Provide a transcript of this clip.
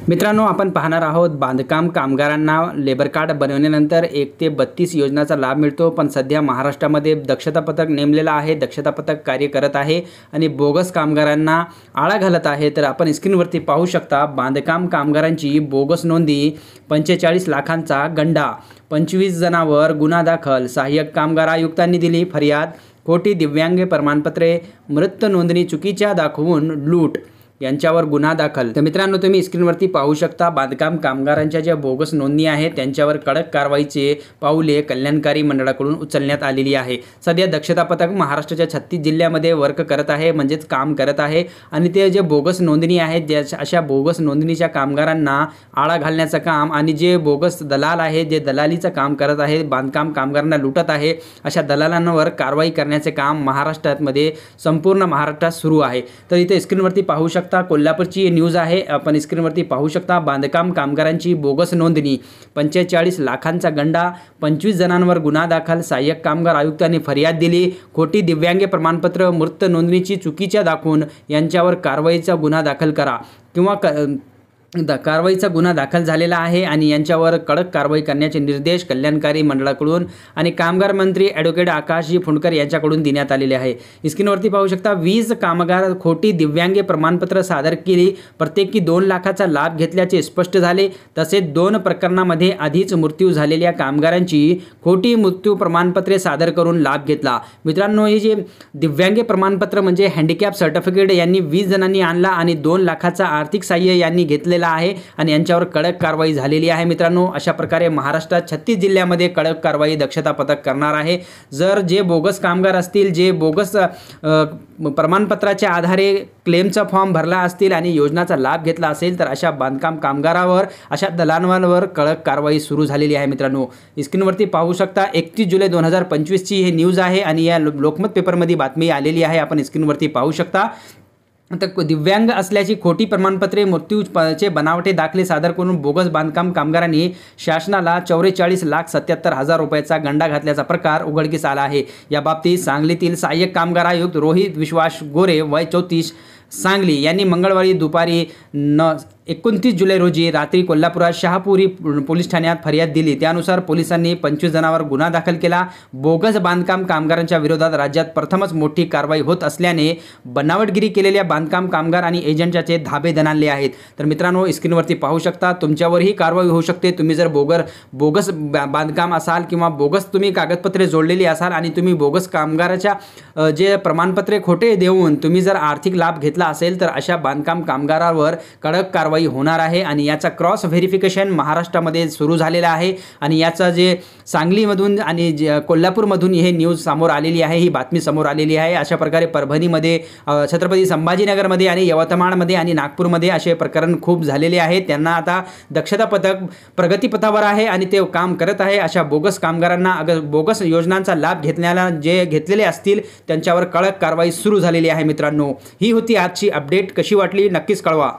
मित्रांनो, आपण पाहणार आहोत बांधकाम कामगारांना लेबर कार्ड बनवल्यानंतर 1 ते 32 योजनाचा लाभ मिळतो। पण सध्या महाराष्ट्रामध्ये दक्षता पथक नेमलेला आहे, दक्षता पथक कार्य करत आहे आणि बोगस कामगारांना आळा घालत आहे। तर आपण स्क्रीनवरती पाहू शकता, बांधकाम कामगारांची बोगस नोंदी, 45 लाखांचा गंडा, 25 जणांवर गुन्हा दाखल, सहाय्यक कामगार आयुक्तांनी दिली फरियाद, खोटी दिव्यांग प्रमाणपत्रे, मृत नोंदणी चुकीच्या दाखवून लूट यांच्यावर गुन्हा दाखल। तर मित्रांनो, तुम्ही स्क्रीनवरती पाहू शकता, बांधकाम कामगारांच्या ज्या बोगस नोंदणी आहेत त्यांच्यावर कडक कारवाईचे पाऊले कल्याणकारी मंडळाकडून उचलण्यात आलेली आहे। सध्या दक्षता पथक महाराष्ट्राच्या 36 जिल्ह्यामध्ये वर्क करत आहे, म्हणजेच काम करत आहे आणि ते जे बोगस नोंदणी आहेत, अशा बोगस नोंदणीच्या कामगारांना आळा घालण्याचं काम आणि जे बोगस दलाल आहे, जे दलालीचं काम करत आहे, बांधकाम कामगारांना लुटत आहे, अशा दलालांवर कारवाई करण्याचे काम महाराष्ट्रामध्ये संपूर्ण महाराष्ट्रात सुरू आहे। तर इथे स्क्रीनवरती पाहू शकता, कोल्हापूरची न्यूज आहे, आपण स्क्रीनवरती पाहू शकता, बांधकाम कामगारांची बोगस नोंदणी, 45 लाखांचा गंडा, 25 जणांवर गुन्हा दाखल, सहाय्यक कामगार आयुक्तांनी फरियाद दिली, खोटी दिव्यांग प्रमाणपत्र, मृत नोंदणीची चुकीच्या दाखवून यांच्यावर कारवाईचा गुन्हा दाखल करा किंवा कारवाईचा गुन्हा दाखल झालेला आहे आणि यांच्यावर कडक कारवाई करण्याचे निर्देश कल्याणकारी मंडळाकडून आणि कामगार मंत्री ॲडव्होकेट आकाशजी फुंडकर यांच्याकडून देण्यात आलेले आहे। स्क्रीनवरती पाहू शकता, 20 कामगार खोटी दिव्यांग प्रमाणपत्र सादर केली, प्रत्येकी 2 लाखाचा लाभ घेतल्याचे स्पष्ट झाले। तसेच 2 प्रकरणामध्ये आधीच मृत्यू झालेल्या कामगारांची खोटी मृत्यू प्रमाणपत्रे सादर करून लाभ घेतला। मित्रांनो, हे जे दिव्यांग प्रमाणपत्र म्हणजे हँडिकॅप सर्टिफिकेट यांनी 20 जणांनी आणला आणि 2 लाखाचा आर्थिक सहाय्य यांनी घेतलेला आहे आणि यांच्यावर कडक कारवाई झालेली आहे। मित्रांनो, अशा प्रकारे महाराष्ट्रात 36 जिल्ह्यामध्ये कडक कारवाई दक्षता पथक करणार आहे। जर जे बोगस कामगार असतील, जे बोगस प्रमाणपत्राच्या आधारे क्लेमचा फॉर्म भरला असतील आणि योजनाचा लाभ घेतला असेल, तर अशा बांधकाम कामगारावर, अशा दलालांवर कडक कारवाई सुरू झालेली आहे। मित्रांनो, स्क्रीनवरती पाहू शकता, 31 जुलै 2025 ची हे न्यूज आहे आणि या लोकमत पेपरमध्ये बातमी आलेली आहे, आपण स्क्रीनवरती पाहू शकता। तर दिव्यांग असल्याची खोटी प्रमाणपत्रे, मृत्यूचे बनावटे दाखले सादर करून बोगस बांधकाम कामगारांनी शासनाला 44,77,000 रुपयाचा गंडा घातल्याचा प्रकार उघडकीस आला आहे। या बाबतीत सांगलीतील सहाय्यक कामगार आयुक्त रोहित विश्वास गोरे वय 34 सांगली यांनी मंगळवारी दुपारी 29 जुलै रोजी रात्री कोल्हापुरात शहापुरी पोलीस ठाण्यात फरियाद दिली। त्यानुसार पोलिसांनी 25 जणांवर गुन्हा दाखल केला। बोगस बांधकाम कामगारांच्या विरोधात राज्यात प्रथमच मोठी कारवाई होत असल्याने बनावटगिरी केलेल्या बांधकाम कामगार आणि एजंटचे धाबे दणाणले आहेत। तर मित्रांनो, स्क्रीनवरती पाहू शकता, तुमच्यावरही कारवाई होऊ शकते। तुम्ही जर बोगस बांधकाम असाल किंवा बोगस तुम्ही कागदपत्रे जोडलेली असाल आणि तुम्ही बोगस कामगाराच्या जे प्रमाणपत्रे खोटे देऊन तुम्ही जर आर्थिक लाभ घेतला असेल, तर अशा बांधकाम कामगारावर कडक कारवाई होणार आहे आणि याचा क्रॉस व्हेरिफिकेशन महाराष्ट्रामध्ये सुरू झालेला आहे आणि याचा जे सांगलीमधून आणि कोल्हापूरमधून हे न्यूज समोर आलेली आहे, ही बातमी समोर आलेली आहे। अशा प्रकारे परभणीमध्ये, छत्रपती संभाजीनगरमध्ये आणि यवतमाळमध्ये आणि नागपूरमध्ये असे प्रकरण खूप झालेले आहेत। त्यांना आता दक्षता पथक प्रगतीपथावर आहे आणि ते काम करत आहे। अशा बोगस कामगारांना, बोगस योजनांचा लाभ घेतलेले असतील त्यांच्यावर कडक कारवाई सुरू झालेली आहे। मित्रांनो, ही होती आजची अपडेट, कशी वाटली नक्कीच कळवा।